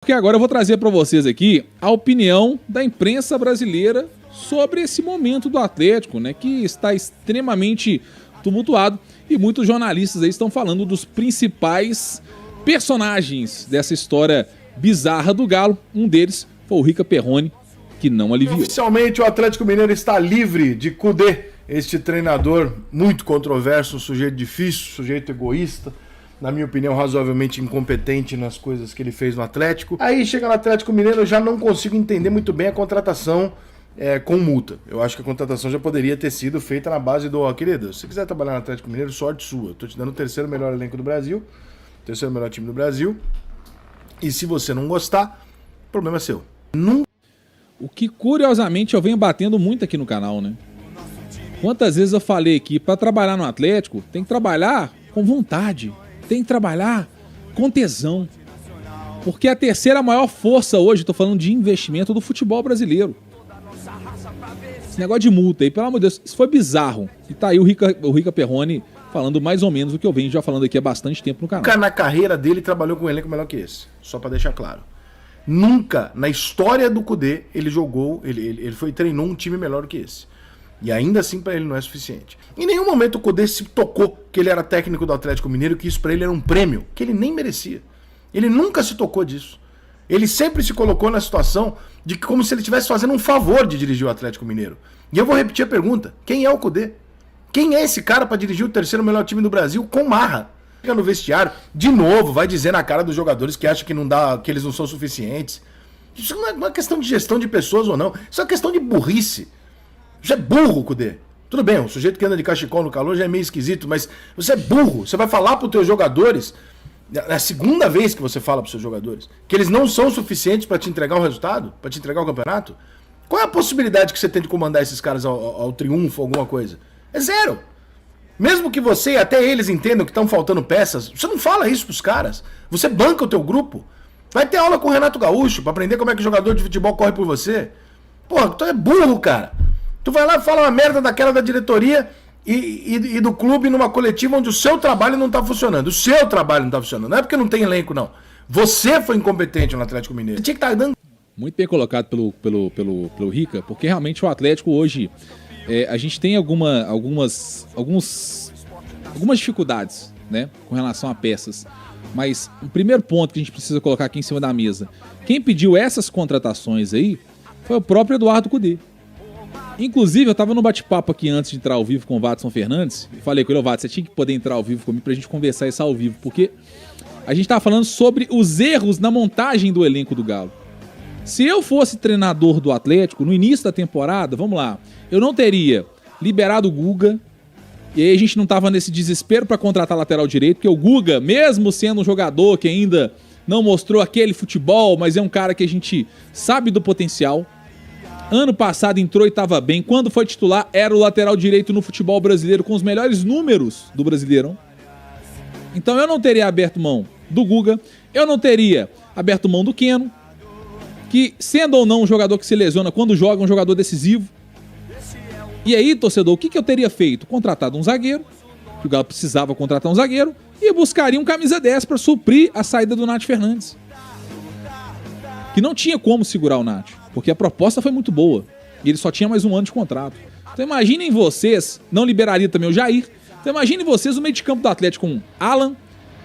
Porque agora eu vou trazer para vocês aqui a opinião da imprensa brasileira sobre esse momento do Atlético, né, que está extremamente tumultuado e muitos jornalistas aí estão falando dos principais personagens dessa história bizarra do Galo. Um deles foi o Rica Perrone, que não aliviou. Oficialmente o Atlético Mineiro está livre de Kudê, este treinador muito controverso, um sujeito difícil, um sujeito egoísta, na minha opinião, razoavelmente incompetente nas coisas que ele fez no Atlético. Aí chega no Atlético Mineiro, eu já não consigo entender muito bem a contratação com multa. Eu acho que a contratação já poderia ter sido feita na base do, querido, se você quiser trabalhar no Atlético Mineiro, sorte sua. Tô te dando o terceiro melhor elenco do Brasil, terceiro melhor time do Brasil. E se você não gostar, o problema é seu. O que, curiosamente, eu venho batendo muito aqui no canal, né? Quantas vezes eu falei aqui, para trabalhar no Atlético, tem que trabalhar com vontade. Tem que trabalhar com tesão. Porque a terceira maior força hoje, tô falando de investimento do futebol brasileiro. Esse negócio de multa aí, pelo amor de Deus, isso foi bizarro. E tá aí o Rica Perrone falando mais ou menos o que eu venho já falando aqui há bastante tempo no canal. Nunca na carreira dele trabalhou com um elenco melhor que esse. Só pra deixar claro. Nunca na história do Kudê ele jogou, ele treinou um time melhor que esse. E ainda assim pra ele não é suficiente. Em nenhum momento o Kudê se tocou que ele era técnico do Atlético Mineiro, que isso pra ele era um prêmio, que ele nem merecia. Ele nunca se tocou disso. Ele sempre se colocou na situação de que como se ele estivesse fazendo um favor de dirigir o Atlético Mineiro. E eu vou repetir a pergunta. Quem é o Kudê? Quem é esse cara pra dirigir o terceiro melhor time do Brasil com marra? Chega no vestiário, de novo, vai dizer na cara dos jogadores que acham que não dá, que eles não são suficientes. Isso não é uma questão de gestão de pessoas ou não. Isso é uma questão de burrice. Você é burro, Kudê. Tudo bem, um sujeito que anda de cachecol no calor já é meio esquisito, mas você é burro. Você vai falar para os teus jogadores, é a segunda vez que você fala para os seus jogadores, que eles não são suficientes para te entregar o resultado, para te entregar o campeonato? Qual é a possibilidade que você tem de comandar esses caras ao triunfo, alguma coisa? É zero. Mesmo que você e até eles entendam que estão faltando peças, você não fala isso para os caras. Você banca o teu grupo. Vai ter aula com o Renato Gaúcho para aprender como é que o jogador de futebol corre por você. Porra, tu é burro, cara. Tu vai lá e fala uma merda daquela da diretoria e do clube numa coletiva onde o seu trabalho não tá funcionando. O seu trabalho não tá funcionando. Não é porque não tem elenco, não. Você foi incompetente no Atlético Mineiro. Você tinha que estar dando... Muito bem colocado pelo Rica, porque realmente o Atlético hoje, a gente tem algumas dificuldades, né, com relação a peças. Mas o primeiro ponto que a gente precisa colocar aqui em cima da mesa, quem pediu essas contratações aí foi o próprio Eduardo Kudê. Inclusive, eu tava no bate-papo aqui antes de entrar ao vivo com o Watson Fernandes e falei com ele, Watson, você tinha que poder entrar ao vivo comigo pra gente conversar isso ao vivo, porque a gente tava falando sobre os erros na montagem do elenco do Galo. Se eu fosse treinador do Atlético, no início da temporada, vamos lá, eu não teria liberado o Guga, e aí a gente não tava nesse desespero pra contratar lateral direito, porque o Guga, mesmo sendo um jogador que ainda não mostrou aquele futebol, mas é um cara que a gente sabe do potencial. Ano passado entrou e tava bem. Quando foi titular, era o lateral direito no futebol brasileiro com os melhores números do Brasileirão. Então eu não teria aberto mão do Guga, eu não teria aberto mão do Keno, que sendo ou não um jogador que se lesiona quando joga, um jogador decisivo. E aí, torcedor, o que eu teria feito? Contratado um zagueiro, que o Galo precisava contratar um zagueiro, e buscaria um camisa 10 para suprir a saída do Nath Fernandes. Que não tinha como segurar o Nath, porque a proposta foi muito boa. E ele só tinha mais um ano de contrato. Então imaginem vocês, não liberaria também o Jair. Então imaginem vocês o meio de campo do Atlético com Alan,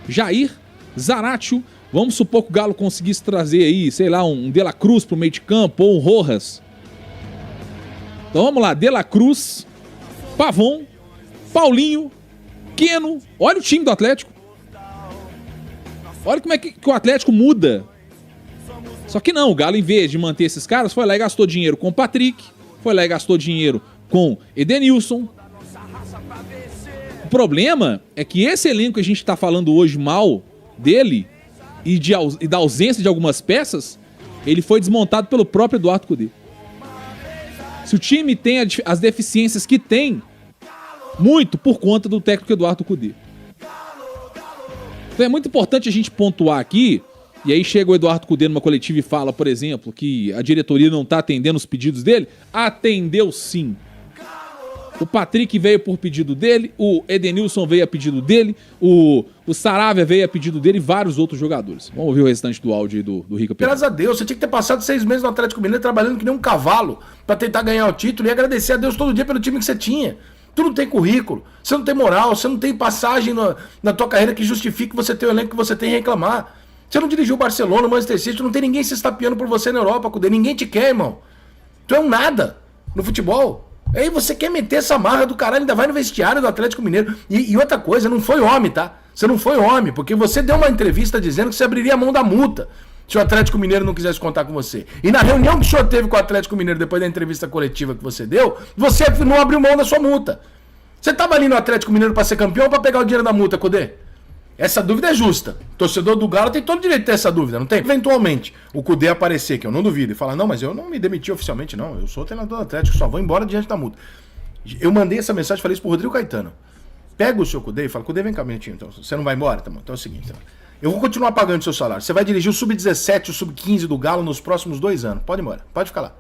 Jair, Zaratio. Vamos supor que o Galo conseguisse trazer aí, sei lá, um De La Cruz pro meio de campo, ou um Rojas. Então vamos lá, De La Cruz, Pavon, Paulinho, Keno. Olha o time do Atlético. Olha como é que o Atlético muda. Só que não, o Galo, em vez de manter esses caras, foi lá e gastou dinheiro com o Patrick, foi lá e gastou dinheiro com Edenilson. O problema é que esse elenco que a gente tá falando hoje mal dele e da ausência de algumas peças, ele foi desmontado pelo próprio Eduardo Kudê. Se o time tem as deficiências que tem, muito por conta do técnico Eduardo Kudê. Então é muito importante a gente pontuar aqui. E aí chega o Eduardo Kudê numa coletiva e fala, por exemplo, que a diretoria não está atendendo os pedidos dele. Atendeu sim. O Patrick veio por pedido dele, o Edenilson veio a pedido dele, o O Saravia veio a pedido dele e vários outros jogadores. Vamos ouvir o restante do áudio aí do Rica Pereira. Graças a Deus, você tinha que ter passado 6 meses no Atlético Mineiro trabalhando que nem um cavalo pra tentar ganhar o título e agradecer a Deus todo dia pelo time que você tinha. Tu não tem currículo, você não tem moral, você não tem passagem na tua carreira que justifique você ter o elenco que você tem e reclamar. Você não dirigiu o Barcelona, o Manchester City, não tem ninguém se estapeando por você na Europa, Cudê. Ninguém te quer, irmão. Tu é um nada no futebol. Aí você quer meter essa marra do caralho, ainda vai no vestiário do Atlético Mineiro. E outra coisa, não foi homem, tá? Você não foi homem, porque você deu uma entrevista dizendo que você abriria a mão da multa se o Atlético Mineiro não quisesse contar com você. E na reunião que o senhor teve com o Atlético Mineiro depois da entrevista coletiva que você deu, você não abriu mão da sua multa. Você tava ali no Atlético Mineiro pra ser campeão ou pra pegar o dinheiro da multa, Cudê? Essa dúvida é justa. O torcedor do Galo tem todo o direito de ter essa dúvida, não tem? Eventualmente, o Cudê aparecer, que eu não duvido, e falar, não, mas eu não me demiti oficialmente, não. Eu sou treinador do Atlético, só vou embora diante da multa. Eu mandei essa mensagem, falei isso pro Rodrigo Caetano. Pega o seu Cudê e fala, Cudê, vem cá, minutinho, então. Você não vai embora? Tá bom, então é o seguinte, então. Eu vou continuar pagando o seu salário. Você vai dirigir o Sub-17 e o Sub-15 do Galo nos próximos 2 anos. Pode ir embora, pode ficar lá.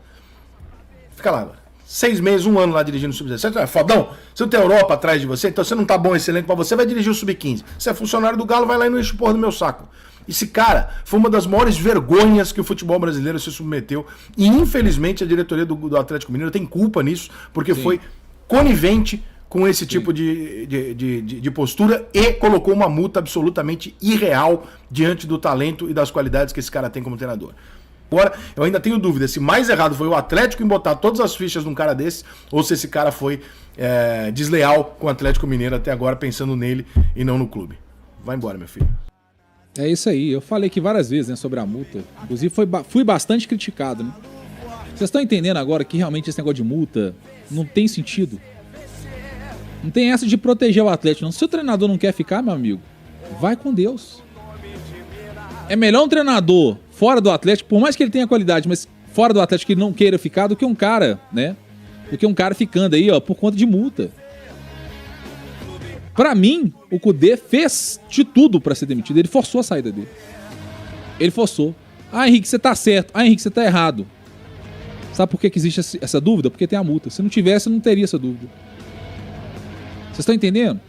Fica lá agora. 6 meses, 1 ano lá dirigindo o Sub-17. É fodão. Você não tem Europa atrás de você, então você não tá bom esse elenco pra você, vai dirigir o Sub-15. Você é funcionário do Galo, vai lá e não enche o porra do meu saco. Esse cara foi uma das maiores vergonhas que o futebol brasileiro se submeteu. E infelizmente a diretoria do Atlético Mineiro tem culpa nisso, porque foi conivente com esse tipo de postura e colocou uma multa absolutamente irreal diante do talento e das qualidades que esse cara tem como treinador. Agora, eu ainda tenho dúvida se mais errado foi o Atlético em botar todas as fichas num cara desse, ou se esse cara foi desleal com o Atlético Mineiro até agora, pensando nele e não no clube. Vai embora, meu filho. É isso aí, eu falei aqui várias vezes, né, sobre a multa. Inclusive fui bastante criticado, né? Vocês estão entendendo agora que realmente esse negócio de multa não tem sentido? Não tem essa de proteger o Atlético, não. Se o treinador não quer ficar, meu amigo, vai com Deus. É melhor um treinador fora do Atlético, por mais que ele tenha qualidade, mas fora do Atlético que ele não queira ficar, do que um cara, né? Do que um cara ficando aí, ó, por conta de multa. Pra mim, o Cudê fez de tudo pra ser demitido. Ele forçou a saída dele. Ele forçou. Ah, Henrique, você tá certo. Ah, Henrique, você tá errado. Sabe por que existe essa dúvida? Porque tem a multa. Se não tivesse, não teria essa dúvida. Vocês estão entendendo?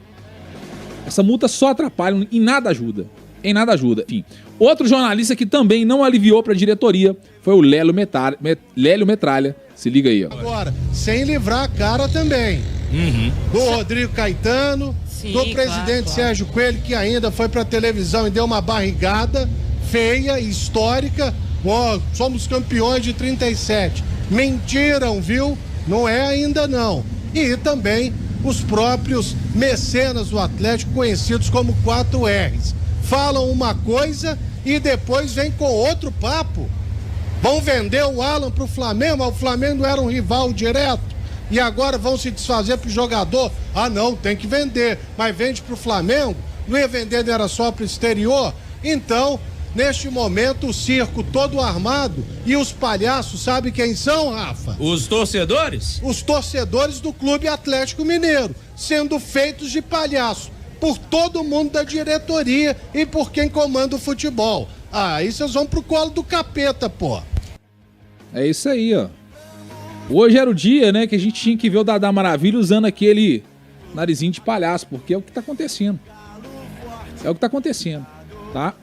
Essa multa só atrapalha, em nada ajuda. Em nada ajuda. Enfim, outro jornalista que também não aliviou pra diretoria foi o Lélio Metralha. Se liga aí, ó. Agora, sem livrar a cara também. Do Rodrigo Caetano, sim, do presidente Sérgio Coelho, que ainda foi pra televisão e deu uma barrigada feia, histórica. Ó, somos campeões de 37. Mentiram, viu? Não é ainda não. E também os próprios mecenas do Atlético, conhecidos como 4Rs. Falam uma coisa e depois vem com outro papo. Vão vender o Alan pro Flamengo, o Flamengo era um rival direto. E agora vão se desfazer pro jogador. Ah não, tem que vender. Mas vende pro Flamengo? Não ia vender, não era só pro exterior? Então, neste momento, o circo todo armado e os palhaços, sabe quem são, Rafa? Os torcedores? Os torcedores do Clube Atlético Mineiro, sendo feitos de palhaço por todo mundo da diretoria e por quem comanda o futebol. Ah, aí vocês vão pro colo do capeta, pô. É isso aí, ó. Hoje era o dia, né, que a gente tinha que ver o Dadá Maravilha usando aquele narizinho de palhaço, porque é o que tá acontecendo. É o que tá acontecendo, tá?